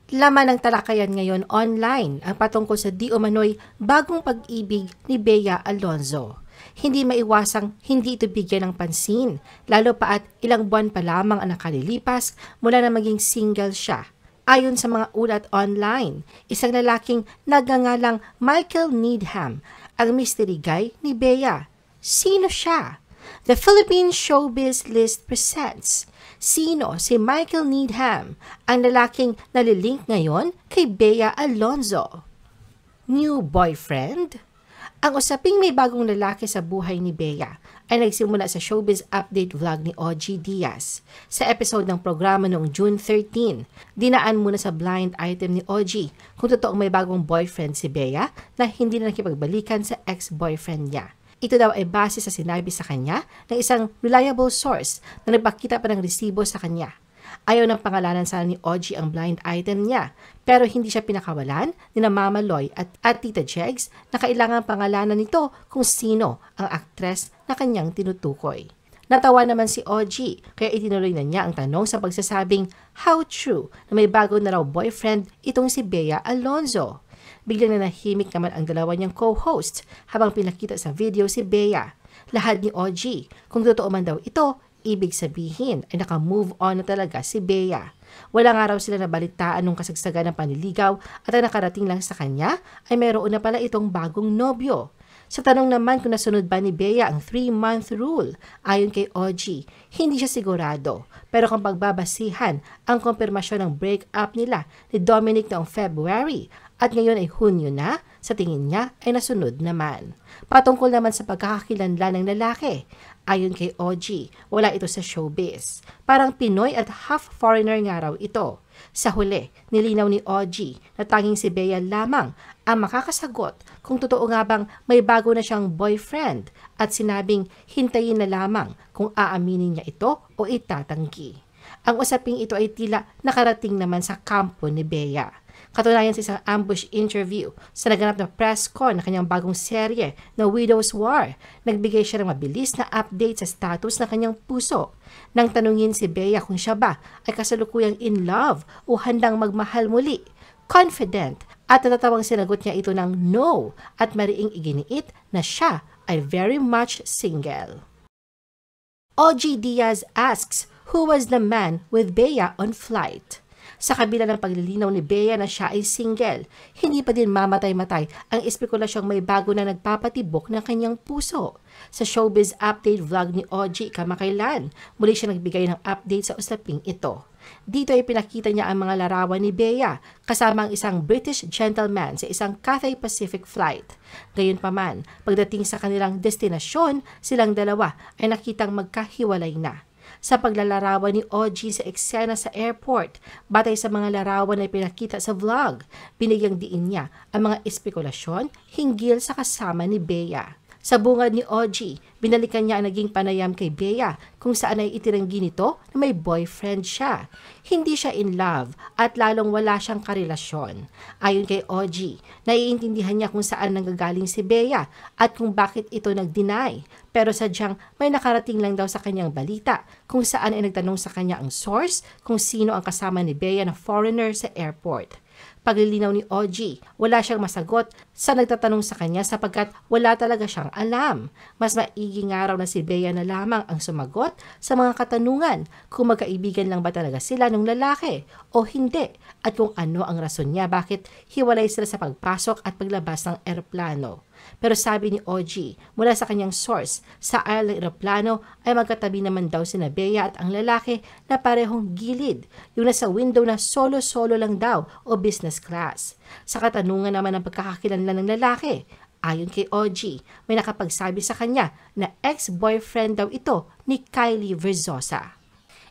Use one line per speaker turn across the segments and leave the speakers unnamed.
Laman ng talakayan ngayon online ang patungkol sa di umano'y bagong pag-ibig ni Bea Alonzo. Hindi maiwasang hindi ito bigyan ng pansin, lalo pa at ilang buwan pa lamang ang nakalilipas mula na maging single siya. Ayon sa mga ulat online, isang lalaking nagngangalang Michael Needham ang mystery guy ni Bea. Sino siya? The Philippine Showbiz List presents sino si Michael Needham, ang lalaking nalilink ngayon kay Bea Alonzo. New boyfriend? Ang usaping may bagong lalaki sa buhay ni Bea ay nagsimula sa showbiz update vlog ni OG Diaz. Sa episode ng programa noong June 13, dinaan muna sa blind item ni OG kung totoong may bagong boyfriend si Bea na hindi na nakipagbalikan sa ex-boyfriend niya. Ito daw ay base sa sinabi sa kanya ng isang reliable source na nagpakita pa ng resibo sa kanya. Ayaw ng pangalanan sana ni OG ang blind item niya, pero hindi siya pinakawalan ni na Mama Loy at Tita Jegs na kailangan pangalanan nito kung sino ang aktres na kanyang tinutukoy. Natawa naman si OG, kaya itinuloy na niya ang tanong sa pagsasabing how true na may bago na raw boyfriend itong si Bea Alonzo. Biglang na nahimik naman ang dalawa niyang co-host habang pinakita sa video si Bea. Lahat ni OG, kung totoo man daw ito, ibig sabihin ay naka-move on na talaga si Bea. Wala nga raw sila nabalitaan nung kasagsagan ng panliligaw at ang nakarating lang sa kanya ay mayroon na pala itong bagong nobyo. Sa tanong naman kung nasunod ba ni Bea ang 3-month rule, ayon kay OG, hindi siya sigurado. Pero kung pagbabasihan ang kumpirmasyon ng breakup nila ni Dominic noong February at ngayon ay Hunyo na, sa tingin niya ay nasunod naman. Patungkol naman sa pagkakakilanlan ng lalaki, ayon kay OG, wala ito sa showbiz. Parang Pinoy at half foreigner nga raw ito. Sa huli, nilinaw ni OG na tanging si Bea lamang ang makakasagot kung totoo nga bang may bago na siyang boyfriend at sinabing hintayin na lamang kung aaminin niya ito o itatanggi. Ang usaping ito ay tila nakarating naman sa kampo ni Bea. Katunayan sa isang ambush interview sa naganap na press con na kanyang bagong serye na Widow's War, nagbigay siya ng mabilis na update sa status ng kanyang puso. Nang tanungin si Bea kung siya ba ay kasalukuyang in love o handang magmahal muli, confident at natatawang sinagot niya ito ng no at mariing iginiit na siya ay very much single. OG Diaz asks who was the man with Bea on flight. Sa kabila ng paglilinaw ni Bea na siya ay single, hindi pa din mamatay-matay ang espekulasyong may bago na nagpapatibok ng kanyang puso. Sa showbiz update vlog ni OG kamakailan, muli siya nagbigay ng update sa usaping ito. Dito ay pinakita niya ang mga larawan ni Bea kasama ang isang British gentleman sa isang Cathay Pacific flight. Gayunpaman, pagdating sa kanilang destinasyon, silang dalawa ay nakitang magkahiwalay na. Sa paglalarawan ni OG sa eksena sa airport, batay sa mga larawan na pinakita sa vlog, binigyang diin niya ang mga espekulasyon hinggil sa kasama ni Bea. Sa bungad ni OG, binalikan niya ang naging panayam kay Bea kung saan ay itiranggi nito na may boyfriend siya. Hindi siya in love at lalong wala siyang karelasyon. Ayon kay OG, naiintindihan niya kung saan nanggagaling si Bea at kung bakit ito nag-deny. Pero sadyang may nakarating lang daw sa kanyang balita kung saan ay nagtanong sa kanya ang source kung sino ang kasama ni Bea na foreigner sa airport. Paglilinaw ni OG, wala siyang masagot sa nagtatanong sa kanya sapagkat wala talaga siyang alam. Mas maigi nga raw na si Bea na lamang ang sumagot sa mga katanungan kung magkaibigan lang ba talaga sila ng lalaki o hindi at kung ano ang rason niya bakit hiwalay sila sa pagpasok at paglabas ng eroplano. Pero sabi ni OG, mula sa kanyang source, sa aisle ng eroplano ay magkatabi naman daw sina Bea at ang lalaki na parehong gilid, yung nasa window na solo-solo lang daw o business class. Sa katanungan naman ng pagkakakilanlan ng lalaki, ayon kay OG, may nakapagsabi sa kanya na ex-boyfriend daw ito ni Kylie Verzosa.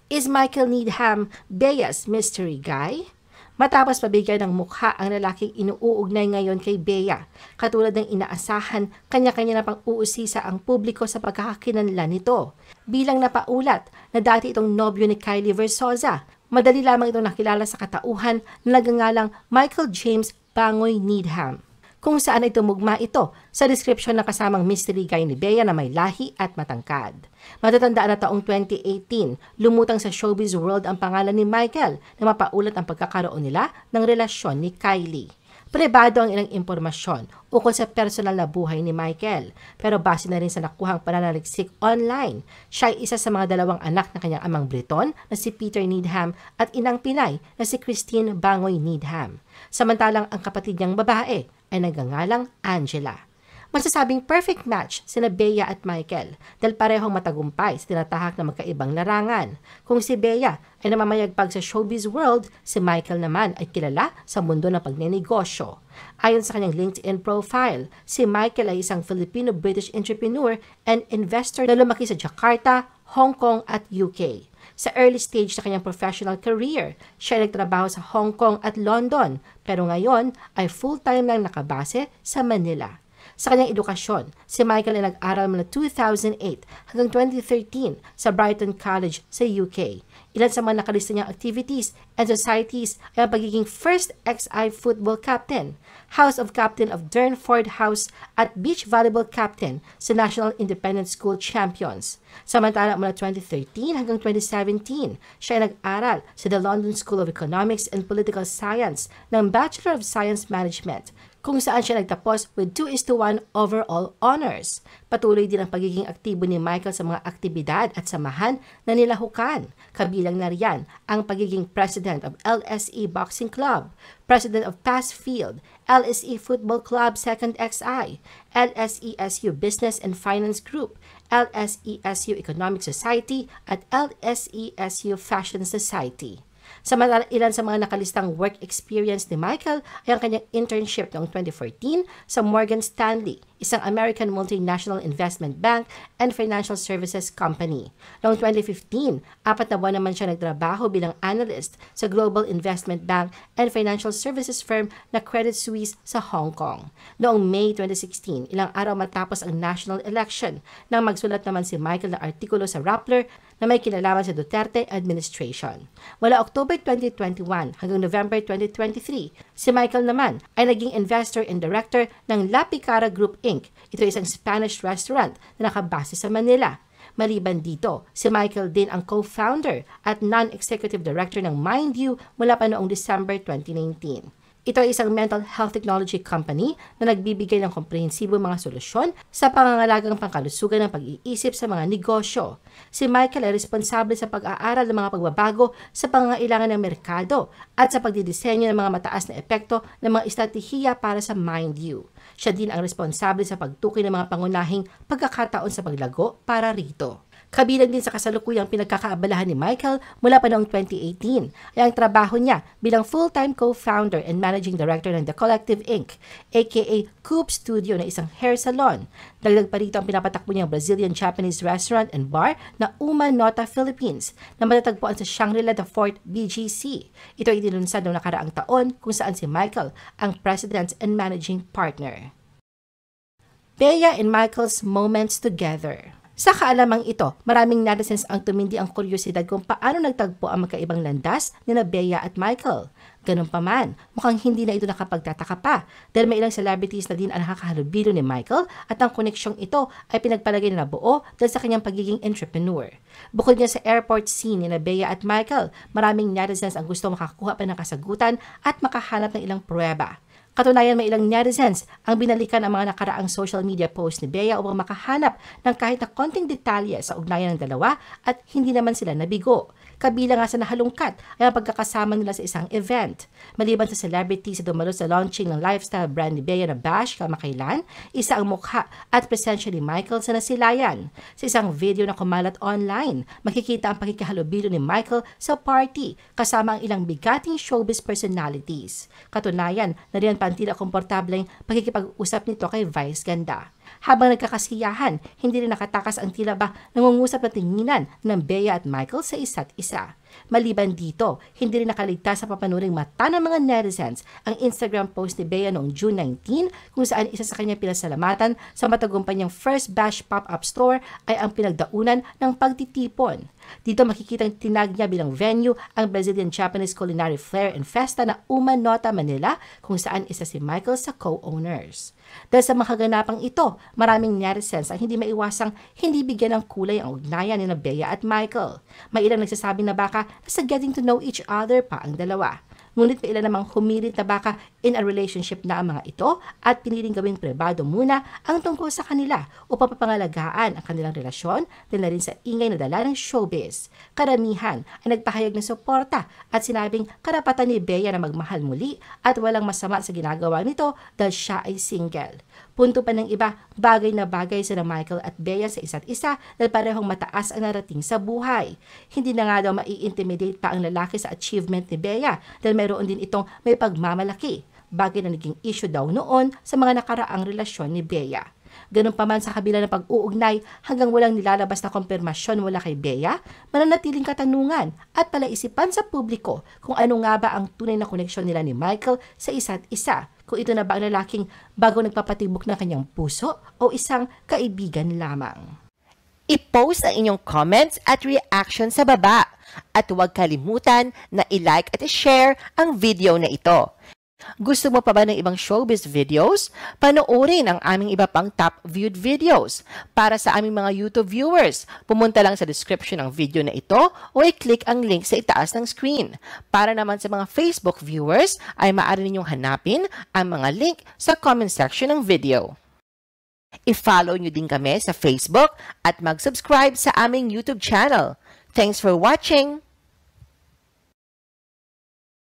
Is Michael Needham Bea's mystery guy? Matapos mabigyan ng mukha ang lalaking inuugnay ngayon kay Bea, katulad ng inaasahan, kanya-kanya na pang-uusisa ang publiko sa pagkakakilanlan nito. Bilang napaulat na dati itong nobyo ni Kylie Verzosa, madali lamang itong nakilala sa katauhan na nagngangalang Michael James Bangoy Needham. kung saan ay tumugma ito sa description ng kasamang mystery guy ni Bea na may lahi at matangkad. Matatandaan na taong 2018, lumutang sa showbiz world ang pangalan ni Michael na mapaulat ang pagkakaroon nila ng relasyon ni Kylie. Pribado ang ilang impormasyon ukol sa personal na buhay ni Michael, pero base na rin sa nakuhang pananaliksik online, siya ay isa sa mga dalawang anak ng kanyang amang Briton na si Peter Needham at inang Pinay na si Christine Bangoy Needham. Samantalang ang kapatid niyang babae ay nagngangalang Angela. Masasabing perfect match sina Bea at Michael dahil parehong matagumpay sa tinatahak na magkaibang larangan. Kung si Bea ay namamayagpag sa showbiz world, si Michael naman ay kilala sa mundo ng pagnenegosyo. Ayon sa kanyang LinkedIn profile, si Michael ay isang Filipino-British entrepreneur and investor na lumaki sa Jakarta, Hong Kong at UK. Sa early stage na kanyang professional career, siya ay nagtrabaho sa Hong Kong at London, pero ngayon ay full-time lang nakabase sa Manila. Sa kanyang edukasyon, si Michael ay nag-aral mula 2008 hanggang 2013 sa Brighton College sa UK. Ilan sa mga nakalista niyang activities and societies ay ang pagiging first XI football captain, House of Captain of Durnford House at beach volleyball captain sa National Independent School Champions. Samantala mula 2013 hanggang 2017, siya ay nag-aral sa the London School of Economics and Political Science ng Bachelor of Science Management, kung saan siya nagtapos with 2:1 overall honors. Patuloy din ang pagiging aktibo ni Michael sa mga aktibidad at samahan na nilahukan. Kabilang na riyan ang pagiging President of LSE Boxing Club, President of Passfield, LSE Football Club 2nd XI, LSESU Business and Finance Group, LSESU Economic Society at LSESU Fashion Society. Samantala, ilan sa mga nakalistang work experience ni Michael ay ang kanyang internship noong 2014 sa Morgan Stanley, isang American multinational investment bank and financial services company. Noong 2015, 4 na buwan naman siya nagtrabaho bilang analyst sa global investment bank and financial services firm na Credit Suisse sa Hong Kong. Noong May 2016, ilang araw matapos ang national election, nang magsulat naman si Michael ng artikulo sa Rappler na may kinalaman sa Duterte administration. Mula October 2021 hanggang November 2023, si Michael naman ay naging investor and director ng La Picara Group Inc. Ito ay isang Spanish restaurant na nakabase sa Manila. Maliban dito, si Michael din ang co-founder at non-executive director ng MindU mula pa noong December 2019. Ito ay isang mental health technology company na nagbibigay ng komprehensibong mga solusyon sa pangangalagang pangkalusugan ng pag-iisip sa mga negosyo. Si Michael ay responsable sa pag-aaral ng mga pagbabago sa pangangailangan ng merkado at sa pagdidisenyo ng mga mataas na epekto ng mga estratehiya para sa MindU. Siya din ang responsable sa pagtukoy ng mga pangunahing pagkakataon sa paglago para rito. Kabilang din sa kasalukuyang pinagkakaabalahan ni Michael mula pa noong 2018 ay ang trabaho niya bilang full-time co-founder and managing director ng The Collective Inc., aka Coop Studio na isang hair salon. Dagdag pa rito ang pinapatakbo niyang Brazilian-Japanese restaurant and bar na Uma Nota Philippines na matatagpuan sa Shangri-La The Fort BGC. Ito ay dilunsad noong nakaraang taon kung saan si Michael ang president and managing partner. Bea and Michael's moments together. Sa kaalamang ito, maraming netizens ang tumindi ang kuryosidad kung paano nagtagpo ang magkaibang landas ni Bea at Michael. Ganun pa man, mukhang hindi na ito nakapagtataka pa dahil may ilang celebrities na din ang nakakahalubilo ni Michael at ang koneksyong ito ay pinagpalagay na buo dahil sa kanyang pagiging entrepreneur. Bukod niya sa airport scene ni Bea at Michael, maraming netizens ang gusto makakuha pa ng kasagutan at makahanap ng ilang pruweba. Katunayan, may ilang netizens ang binalikan ang mga nakaraang social media post ni Bea upang makahanap ng kahit na konting detalye sa ugnayan ng dalawa at hindi naman sila nabigo. Kabilang nga sa nahalungkat ay ang pagkakasama nila sa isang event. Maliban sa celebrities sa dumalo sa launching ng lifestyle brand ni Bea na Bash kamakailan, isa ang mukha at presensya ni Michael sa nasilayan. Sa isang video na kumalat online, makikita ang pagkikahalubilo ni Michael sa party kasama ang ilang bigating showbiz personalities. Katunayan, nariyan pa ang tila komportableng pagkikipag-usap nito kay Vice Ganda. Habang nagkakasiyahan, hindi rin nakatakas ang tila ba nangungusap na tinginan ng Bea at Michael sa isa't isa. Maliban dito, hindi rin nakaligtas sa papanuring mata ng mga netizens ang Instagram post ni Bea noong June 19 kung saan isa sa kanyang pinasalamatan sa matagumpay niyang first bash pop-up store ay ang pinagdaunan ng pagtitipon. Dito makikitang tinag niya bilang venue ang Brazilian-Japanese Culinary Fair and Festa na Umanota, Manila kung saan isa si Michael sa co-owners. Dahil sa mga kaganapang ito, maraming netizens ang hindi maiwasang hindi bigyan ng kulay ang ugnayan ni Bea at Michael. May ilang nagsasabi na baka nasa getting to know each other pa ang dalawa. Ngunit may ilan namang humirit na baka in a relationship na ang mga ito at piniling gawing pribado muna ang tungkol sa kanila upang papangalagaan ang kanilang relasyon dahil na rin sa ingay na dala ng showbiz. Karamihan ay nagpahayag ng suporta at sinabing karapatan ni Bea na magmahal muli at walang masama sa ginagawa nito dahil siya ay single. Punto pa ng iba, bagay na bagay sina Michael at Bea sa isa't isa dahil parehong mataas ang narating sa buhay. Hindi na nga daw mai-intimidate pa ang lalaki sa achievement ni Bea dahil mayroon din itong may pagmamalaki. Bagay na naging issue daw noon sa mga nakaraang relasyon ni Bea. Ganun pa man sa kabila ng pag-uugnay hanggang walang nilalabas na kumpirmasyon mula kay Bea, mananatiling katanungan at palaisipan sa publiko kung ano nga ba ang tunay na koneksyon nila ni Michael sa isa't isa. Kung ito na ba ang lalaking bago nagpapatibok ng kanyang puso o isang kaibigan lamang.
I-post ang inyong comments at reaction sa baba. At huwag kalimutan na i-like at i-share ang video na ito. Gusto mo pa ba ng ibang showbiz videos? Panoorin ang aming iba pang top viewed videos. Para sa aming mga YouTube viewers, pumunta lang sa description ng video na ito o i-click ang link sa itaas ng screen. Para naman sa mga Facebook viewers, ay maaari ninyong hanapin ang mga link sa comment section ng video. I-follow nyo din kami sa Facebook at mag-subscribe sa aming YouTube channel. Thanks for watching!